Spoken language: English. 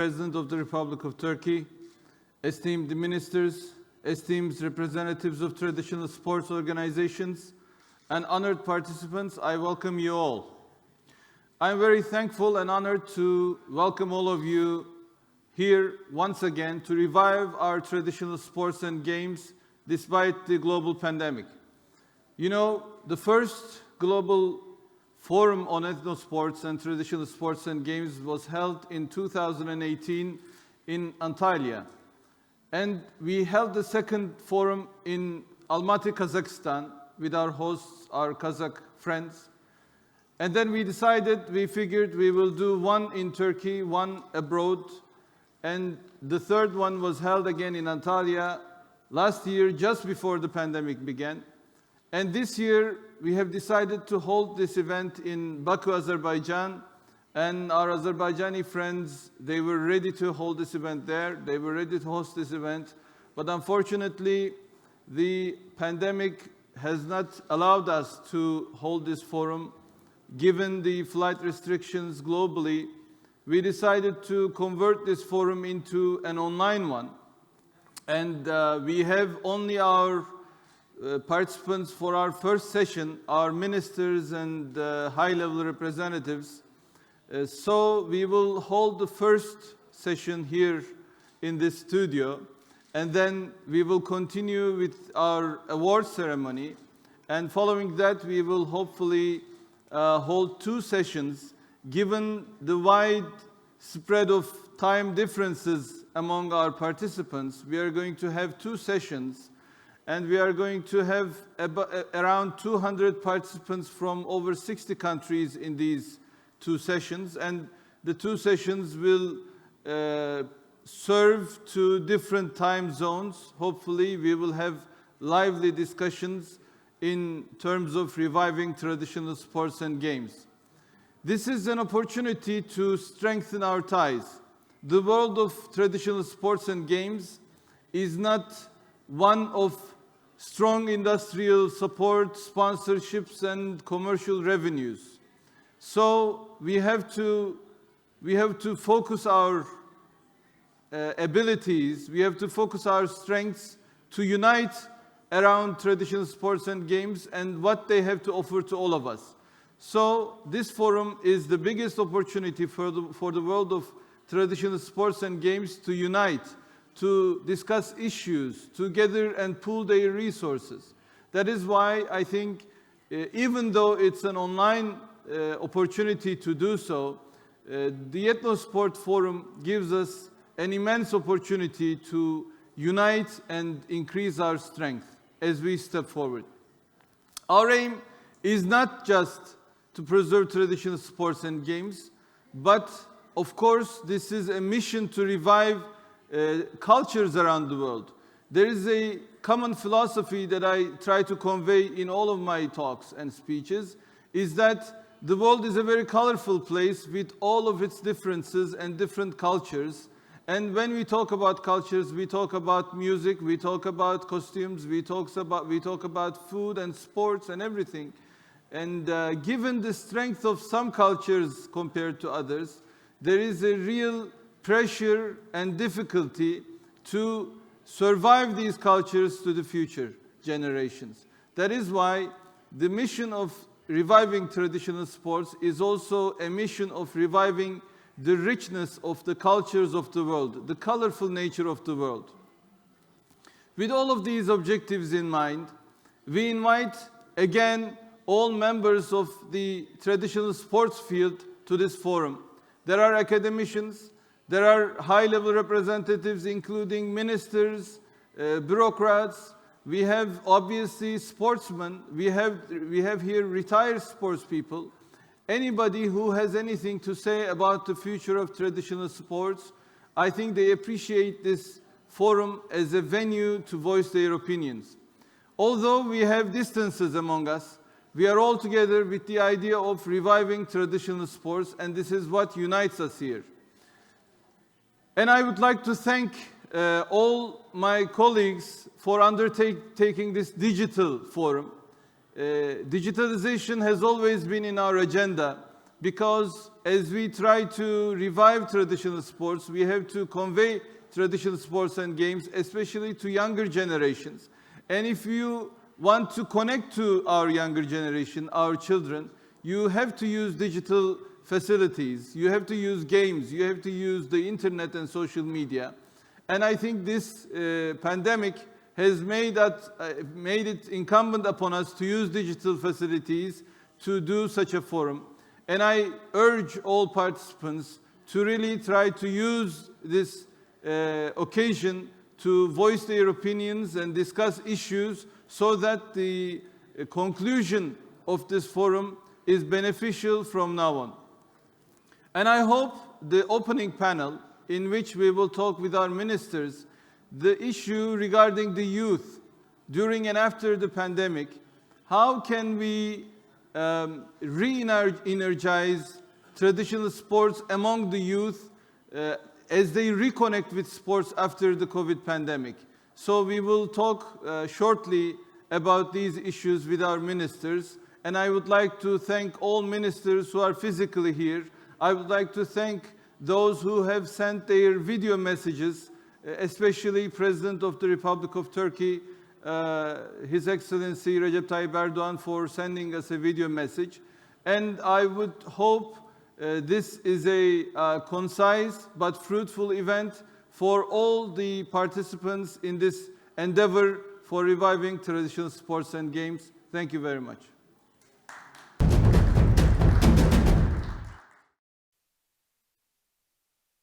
President of the Republic of Turkey, esteemed ministers, esteemed representatives of traditional sports organizations, and honored participants, I welcome you all. I'm very thankful and honored to welcome all of you here once again to revive our traditional sports and games despite the global pandemic. You know, the first global forum on ethnosports and traditional sports and games was held in 2018 in Antalya. And we held the second forum in Almaty, Kazakhstan with our hosts, our Kazakh friends. And then we figured we will do one in Turkey, one abroad. And the third one was held again in Antalya last year, just before the pandemic began. And this year, we have decided to hold this event in Baku, Azerbaijan. And our Azerbaijani friends, they were ready to hold this event there. They were ready to host this event. But unfortunately, the pandemic has not allowed us to hold this forum. Given the flight restrictions globally, we decided to convert this forum into an online one. And we have only our participants for our first session, our ministers and high-level representatives. So we will hold the first session here in this studio, and then we will continue with our award ceremony. And following that, we will hopefully hold two sessions. Given the wide spread of time differences among our participants, we are going to have two sessions. And we are going to have around 200 participants from over 60 countries in these two sessions. And the two sessions will serve to different time zones. Hopefully, we will have lively discussions in terms of reviving traditional sports and games. This is an opportunity to strengthen our ties. The world of traditional sports and games is not one of strong industrial support, sponsorships, and commercial revenues. So we have to focus our abilities, we have to focus our strengths to unite around traditional sports and games and what they have to offer to all of us. So this forum is the biggest opportunity for the world of traditional sports and games to unite, to discuss issues together and pool their resources. That is why I think, even though it's an online opportunity to do so, the Ethnosport Forum gives us an immense opportunity to unite and increase our strength as we step forward. Our aim is not just to preserve traditional sports and games, but of course this is a mission to revive cultures around the world. There is a common philosophy that I try to convey in all of my talks and speeches, is that the world is a very colorful place with all of its differences and different cultures. And when we talk about cultures, we talk about music, we talk about costumes, we talk about food and sports and everything. And given the strength of some cultures compared to others, there is a real pressure and difficulty to survive these cultures to the future generations. That is why the mission of reviving traditional sports is also a mission of reviving the richness of the cultures of the world, the colorful nature of the world. With all of these objectives in mind, we invite again all members of the traditional sports field to this forum. There are academicians, there are high-level representatives, including ministers, bureaucrats. We have obviously sportsmen. We have here retired sports people. Anybody who has anything to say about the future of traditional sports, I think they appreciate this forum as a venue to voice their opinions. Although we have distances among us, we are all together with the idea of reviving traditional sports, and this is what unites us here. And I would like to thank all my colleagues for undertaking this digital forum. Digitalization has always been in our agenda, because as we try to revive traditional sports, we have to convey traditional sports and games, especially to younger generations. And if you want to connect to our younger generation, our children, you have to use digital facilities, you have to use games, you have to use the internet and social media. And I think this pandemic has made it incumbent upon us to use digital facilities to do such a forum. And I urge all participants to really try to use this occasion to voice their opinions and discuss issues so that the conclusion of this forum is beneficial from now on. And I hope the opening panel, in which we will talk with our ministers, the issue regarding the youth during and after the pandemic, how can we re-energize traditional sports among the youth as they reconnect with sports after the COVID pandemic. So we will talk shortly about these issues with our ministers. And I would like to thank all ministers who are physically here. I would like to thank those who have sent their video messages, especially President of the Republic of Turkey, His Excellency Recep Tayyip Erdoğan, for sending us a video message. And I would hope this is a concise but fruitful event for all the participants in this endeavor for reviving traditional sports and games. Thank you very much.